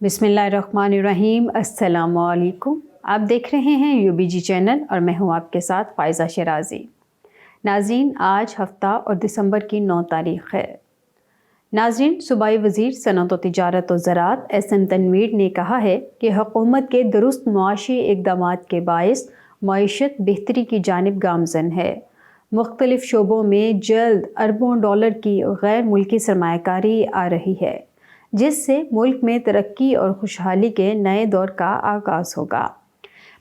बिस्मिल्लाहिर्रहमानिर्रहीम। अस्सलाम वालेकुम। आप देख रहे हैं UBG चैनल और मैं हूं आपके साथ फ़ाइज़ा शिराज़ी। नाज़रीन, आज हफ्ता और दिसंबर की 9 तारीख़ है। नाज़रीन, सूबाई वज़ीर सनअत व तिजारत व ज़राअत SM तनवीर ने कहा है कि हुकूमत के दुरुस्त मुआशी इक़दामात के बाइस मईशत बेहतरी की जानिब गामज़न है। मुख्तलिफ़ शोबों में जल्द अरबों डॉलर की गैर मुल्की सरमायाकारी आ रही है, जिससे मुल्क में तरक्की और खुशहाली के नए दौर का आगाज़ होगा।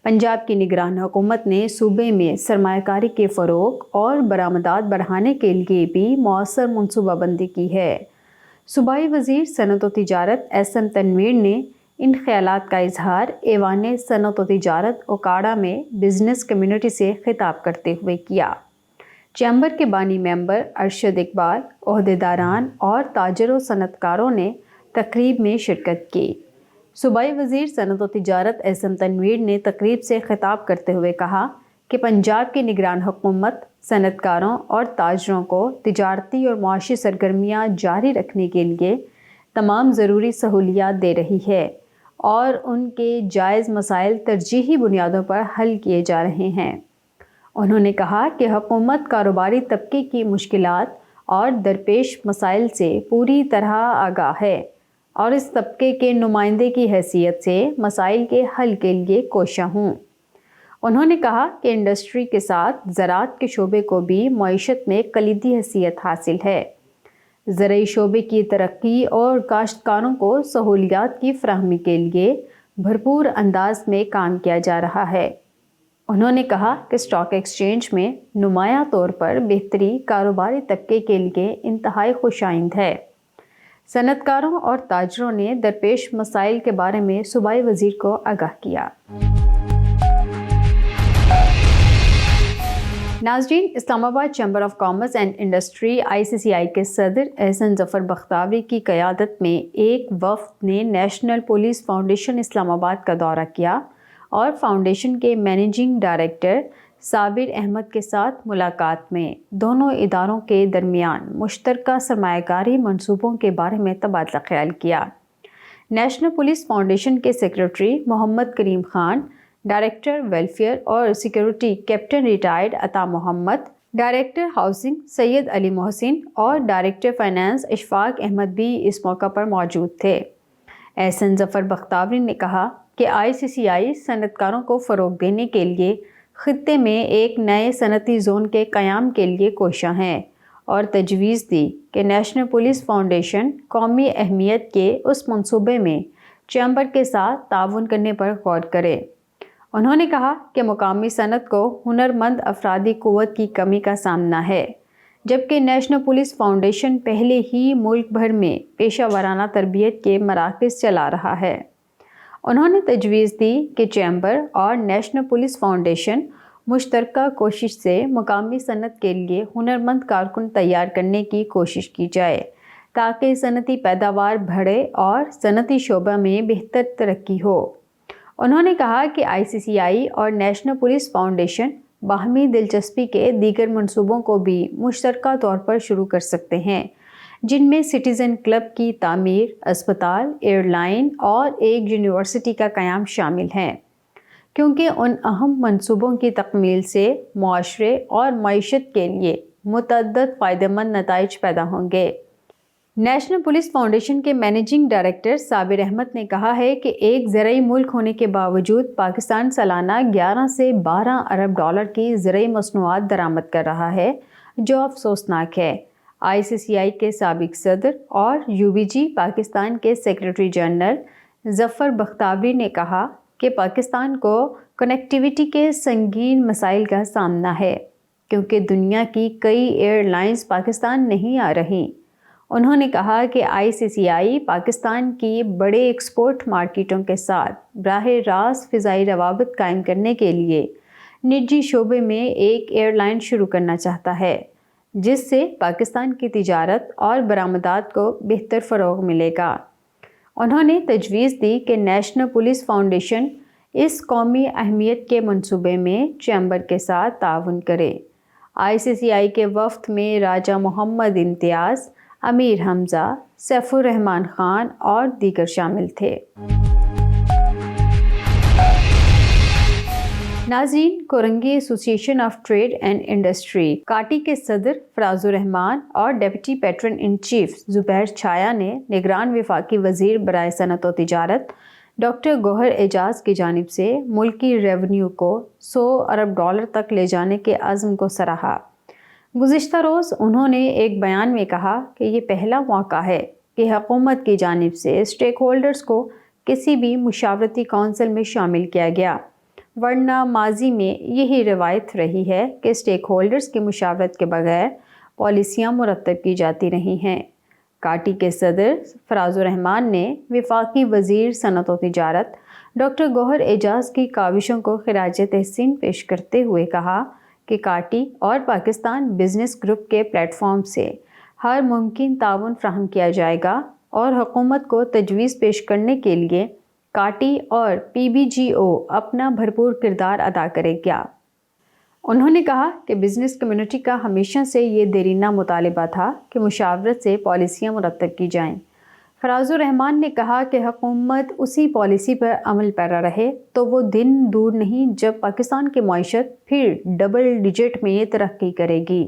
पंजाब की निगरान हुकूमत ने सूबे में सरमायाकारी के फ़रोग़ और बरामदात बढ़ाने के लिए भी मौसर मनसूबाबंदी की है। सूबाई वज़ीर सनअत व तिजारत SM तनवीर ने इन ख़यालात का इजहार ऐवान सनअत व तिजारत ओकाड़ा में बिज़नेस कम्यूनिटी से खिताब करते हुए किया। चैम्बर के बानी मेंबर अरशद इकबाल, ओहदेदारान और ताजर व सनतकारों ने तकरीब में शिरकत की। सूबाई वज़ीर सनअत व तिजारत SM तनवीर ने तकरीब से खिताब करते हुए कहा कि पंजाब की निगरान हुकूमत सनतकारों और ताजरों को तिजारती और मुआशी सरगर्मियाँ जारी रखने के लिए तमाम ज़रूरी सहूलियात दे रही है और उनके जायज़ मसाइल तरजीही बुनियादों पर हल किए जा रहे हैं। उन्होंने कहा कि हुकूमत कारोबारी तबके की मुश्किलात और दरपेश मसाइल से पूरी तरह आगाह है और इस तबके के नुमाइंदे की हैसियत से मसाइल के हल के लिए कोशा हूँ। उन्होंने कहा कि इंडस्ट्री के साथ ज़राअत के शोबे को भी मईशत में कलीदी हैसियत हासिल है। ज़रई शोबे की तरक्की और काश्तकारों को सहूलियात की फराहमी के लिए भरपूर अंदाज में काम किया जा रहा है। उन्होंने कहा कि स्टॉक एक्सचेंज में नुमाया तौर पर बेहतरी कारोबारी तबके के लिए इंतहाई खुशाइंद है। सनतकारों और ताजरों ने दरपेश मसाइल के बारे में सूबाई वज़ीर को आगाह किया। नाज़रीन, Islamabad chamber of commerce and industry ICCI के सदर एहसन ज़फ़र बख्तावरी की क़यादत में एक वफ़द ने नेशनल पुलिस फाउंडेशन इस्लामाबाद का दौरा किया और फाउंडेशन के मैनेजिंग डायरेक्टर साबिर अहमद के साथ मुलाकात में दोनों इदारों के दरमियान मुश्तरका सरमायाकारी मंसूबों के बारे में तबादला ख्याल किया। नेशनल पुलिस फाउंडेशन के सेक्रेटरी मोहम्मद करीम खान, डायरेक्टर वेलफेयर और सिक्योरिटी कैप्टन रिटायर्ड अता मोहम्मद, डायरेक्टर हाउसिंग सैयद अली मोहसिन और डायरेक्टर फाइनेंस इशफाक अहमद भी इस मौका पर मौजूद थे। एहसन ज़फ़र बख्तावरी ने कहा कि ICCI सनतकारों को फ़रोग़ देने के लिए ख़ित्ते में एक नए सनती ज़ोन के क़याम के लिए कोशा हैं और तजवीज़ दी कि नेशनल पुलिस फाउंडेशन कौमी अहमियत के उस मंसूबे में चैम्बर के साथ ताउन करने पर गौर करे। उन्होंने कहा कि मुकामी सनत को हुनरमंद अफरादी क़ुव्वत की कमी का सामना है, जबकि नेशनल पुलिस फाउंडेशन पहले ही मुल्क भर में पेशा वराना तरबियत के मराकज़ चला रहा है। उन्होंने तजवीज़ दी कि चैम्बर और नेशनल पुलिस फाउंडेशन मुश्तरका कोशिश से मुकामी सनत के लिए हुनरमंद कारकुन तैयार करने की कोशिश की जाए ताकि सनती पैदावार बढ़े और सनती शोबा में बेहतर तरक्की हो। उन्होंने कहा कि ICCI और नेशनल पुलिस फाउंडेशन बाहमी दिलचस्पी के दीगर मंसूबों को भी मुश्तरका तौर पर शुरू कर सकते हैं, जिनमें सिटीज़न क्लब की तामीर, अस्पताल, एयरलाइन और एक यूनिवर्सिटी का क़याम शामिल हैं, क्योंकि उन अहम मंसूबों की तकमील से मुआशरे और मईशत के लिए मुतअद्दिद फ़ायदेमंद नताइज पैदा होंगे। नेशनल पुलिस फाउंडेशन के मैनेजिंग डायरेक्टर साबिर अहमद ने कहा है कि एक ज़रई मुल्क होने के बावजूद पाकिस्तान सालाना 11 से 12 अरब डॉलर की ज़रई मसनूआत दरामद कर रहा है, जो अफसोसनाक है। ICCI के साबिक सदर और UBG पाकिस्तान के सेक्रेटरी जनरल ज़फ़र बख्तावरी ने कहा कि पाकिस्तान को कनेक्टिविटी के संगीन मसाइल का सामना है, क्योंकि दुनिया की कई एयरलाइंस पाकिस्तान नहीं आ रही। उन्होंने कहा कि ICCI पाकिस्तान की बड़े एक्सपोर्ट मार्केटों के साथ बराह रास्त फ़िज़ाई रवाबित कायम करने के लिए निजी शोबे में एक एयरलाइन शुरू करना चाहता है, जिससे पाकिस्तान की तिजारत और बरामदात को बेहतर फ़रोग़ मिलेगा। उन्होंने तजवीज़ दी कि नेशनल पुलिस फाउंडेशन इस कौमी अहमियत के मंसूबे में चैम्बर के साथ ताउन करे। ICCI के वफ़द में राजा मोहम्मद इम्तियाज़, अमीर हमज़ा, سیف الرحمان خان اور دیگر شامل تھے۔ ناظرین، کورنگی ایسوسی ایشن آف ٹریڈ اینڈ انڈسٹری کاٹی کے صدر فراز الرحمان اور ڈپٹی پیٹرن ان چیف زبیر چھایا نے نگران وفاقی وزیر برائے صنعت و تجارت ڈاکٹر گوہر اعجاز کی جانب سے ملکی ریونیو کو $100 ارب تک لے جانے کے عزم کو سراہا۔ گزشتہ روز انہوں نے ایک بیان میں کہا کہ یہ پہلا موقع ہے کہ حکومت کی جانب سے اسٹیک ہولڈرز کو کسی بھی مشاورتی کونسل میں شامل کیا گیا، ورنہ ماضی میں یہی روایت رہی ہے کہ اسٹیک ہولڈرز کی مشاورت کے بغیر پالیسیاں مرتب کی جاتی رہی ہیں۔ کاٹی کے صدر فراز الرحمان نے وفاقی وزیر صنعت و تجارت ڈاکٹر گوہر اعجاز کی کاوشوں کو خراج تحسین پیش کرتے ہوئے کہا کہ کاٹی اور پاکستان بزنس گروپ کے پلیٹ فارم سے ہر ممکن تعاون فراہم کیا جائے گا اور حکومت کو تجویز پیش کرنے کے لیے کاٹی اور PBGO اپنا بھرپور کردار ادا کرے گا۔ انہوں نے کہا کہ بزنس کمیونٹی کا ہمیشہ سے یہ دیرینہ مطالبہ تھا کہ مشاورت سے پالیسیاں مرتب کی جائیں۔ فراز الرحمان نے کہا کہ حکومت اسی پالیسی پر عمل پیرا رہے تو وہ دن دور نہیں جب پاکستان کی معیشت پھر ڈبل ڈیجٹ میں ترقی کرے گی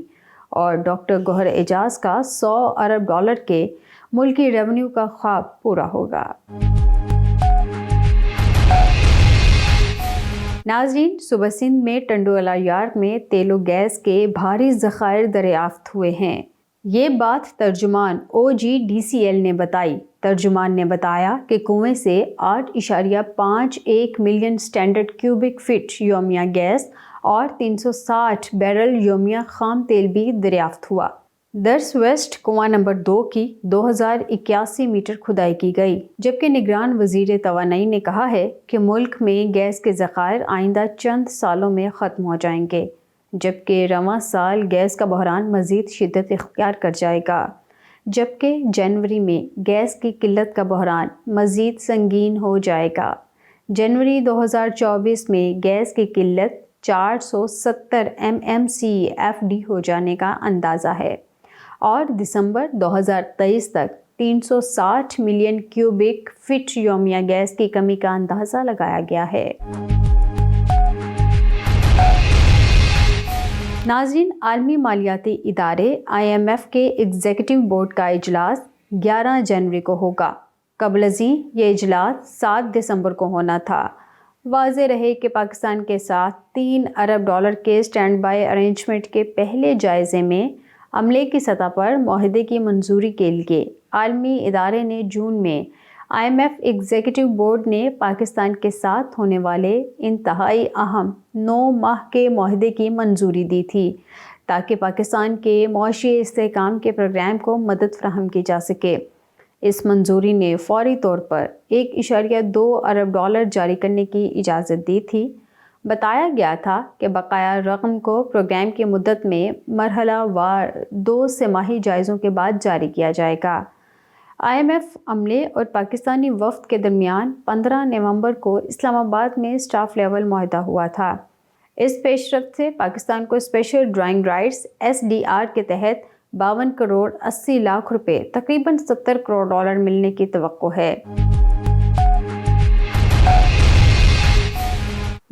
اور ڈاکٹر گوہر اعجاز کا $100 ارب کے ملکی ریونیو کا خواب پورا ہوگا۔ ناظرین، صوبہ سندھ میں ٹنڈوالہ یارڈ میں تیل و گیس کے بھاری ذخائر دریافت ہوئے ہیں۔ یہ بات ترجمان OGDCL نے بتائی۔ ترجمان نے بتایا کہ کنویں سے 8.51 ملین اسٹینڈرڈ کیوبک فٹ یومیہ گیس اور 360 بیرل یومیہ خام تیل بھی دریافت ہوا۔ درس ویسٹ کنواں نمبر 2 کی 2081 میٹر کھدائی کی گئی، جبکہ نگران وزیر توانائی نے کہا ہے کہ ملک میں گیس کے ذخائر آئندہ چند سالوں میں ختم ہو جائیں گے، جبکہ رواں سال گیس کا بحران مزید شدت اختیار کر جائے گا، جبکہ جنوری میں گیس کی قلت کا بحران مزید سنگین ہو جائے گا۔ جنوری 2024 میں گیس کی قلت 470 MMCFD ہو جانے کا اندازہ ہے اور دسمبر 2023 تک 360 ملین کیوبک فٹ یومیہ گیس کی کمی کا اندازہ لگایا گیا ہے۔ ناظرین، عالمی مالیاتی ادارے IMF کے ایگزیکٹو بورڈ کا اجلاس 11 جنوری کو ہوگا۔ قبل ازیں یہ اجلاس 7 دسمبر کو ہونا تھا۔ واضح رہے کہ پاکستان کے ساتھ $3 ارب کے اسٹینڈ بائی ارینجمنٹ کے پہلے جائزے میں عملے کی سطح پر معاہدے کی منظوری کے لیے عالمی ادارے نے جون میں IMF ایگزیکٹو بورڈ نے پاکستان کے ساتھ ہونے والے انتہائی اہم 9 ماہ کے معاہدے کی منظوری دی تھی تاکہ پاکستان کے معاشی استحکام کے پروگرام کو مدد فراہم کی جا سکے۔ اس منظوری نے فوری طور پر $1.2 ارب جاری کرنے کی اجازت دی تھی۔ بتایا گیا تھا کہ بقایا رقم کو پروگرام کی مدت میں مرحلہ وار 2 سہ-ماہی جائزوں کے بعد جاری کیا جائے گا۔ IMF عملے اور پاکستانی وفد کے درمیان 15 نومبر کو اسلام آباد میں اسٹاف لیول معاہدہ ہوا تھا۔ اس پیش رفت سے پاکستان کو اسپیشل ڈرائنگ رائٹس SDR کے تحت 52 کروڑ 80 لاکھ روپے تقریباً $70 کروڑ ملنے کی توقع ہے۔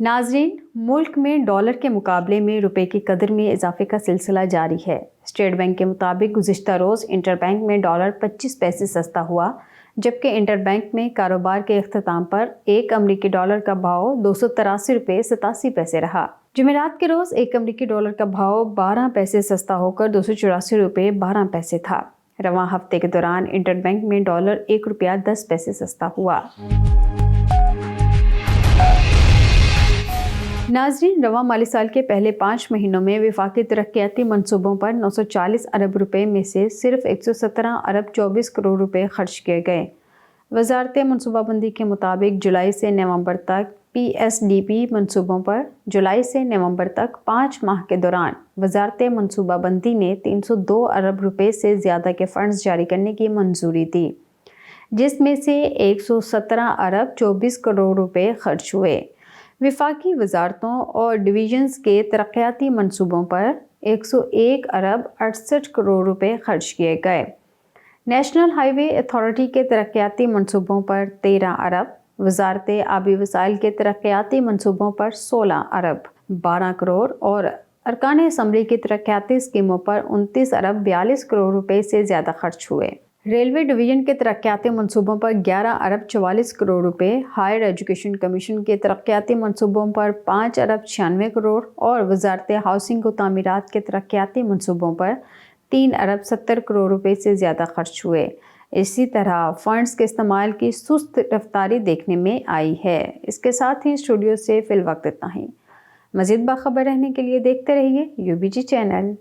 ناظرین، ملک میں ڈالر کے مقابلے میں روپے کی قدر میں اضافے کا سلسلہ جاری ہے۔ اسٹیٹ بینک کے مطابق گزشتہ روز انٹر بینک میں ڈالر 25 پیسے سستا ہوا، جبکہ انٹر بینک میں کاروبار کے اختتام پر ایک امریکی ڈالر کا بھاؤ $283.87 رہا۔ جمعرات کے روز ایک امریکی ڈالر کا بھاؤ 12 پیسے سستا ہو کر $284.12 تھا۔ رواں ہفتے کے دوران انٹر بینک میں ڈالر $1.10 سستا ہوا۔ ناظرین، رواں مالی سال کے پہلے 5 مہینوں میں وفاقی ترقیاتی منصوبوں پر $940 ارب میں سے صرف $117 ارب 24 کروڑ خرچ کیے گئے۔ وزارت منصوبہ بندی کے مطابق جولائی سے نومبر تک PSDP منصوبوں پر جولائی سے نومبر تک 5 ماہ کے دوران وزارت منصوبہ بندی نے $302 ارب سے زیادہ کے فنڈز جاری کرنے کی منظوری دی، جس میں سے $117 ارب 24 کروڑ خرچ ہوئے۔ وفاقی وزارتوں اور ڈویژنز کے ترقیاتی منصوبوں پر $101 ارب 68 کروڑ خرچ کیے گئے۔ نیشنل ہائی وے اتھارٹی کے ترقیاتی منصوبوں پر 13 ارب، وزارت آبی وسائل کے ترقیاتی منصوبوں پر 16 ارب 12 کروڑ اور ارکان اسمبلی کی ترقیاتی اسکیموں پر 29 ارب 42 کروڑ روپے سے زیادہ خرچ ہوئے۔ ریلوے ڈویژن کے ترقیاتی منصوبوں پر 11 ارب 44 کروڑ روپے، ہائر ایجوکیشن کمیشن کے ترقیاتی منصوبوں پر 5 ارب 96 کروڑ اور وزارت ہاؤسنگ و تعمیرات کے ترقیاتی منصوبوں پر 3 ارب 70 کروڑ روپے سے زیادہ خرچ ہوئے۔ اسی طرح فنڈز کے استعمال کی سست رفتاری دیکھنے میں آئی ہے۔ اس کے ساتھ ہی اسٹوڈیو سے فی الوقت اتنا ہی۔ مزید باخبر رہنے کے لیے دیکھتے رہیے UBG چینل۔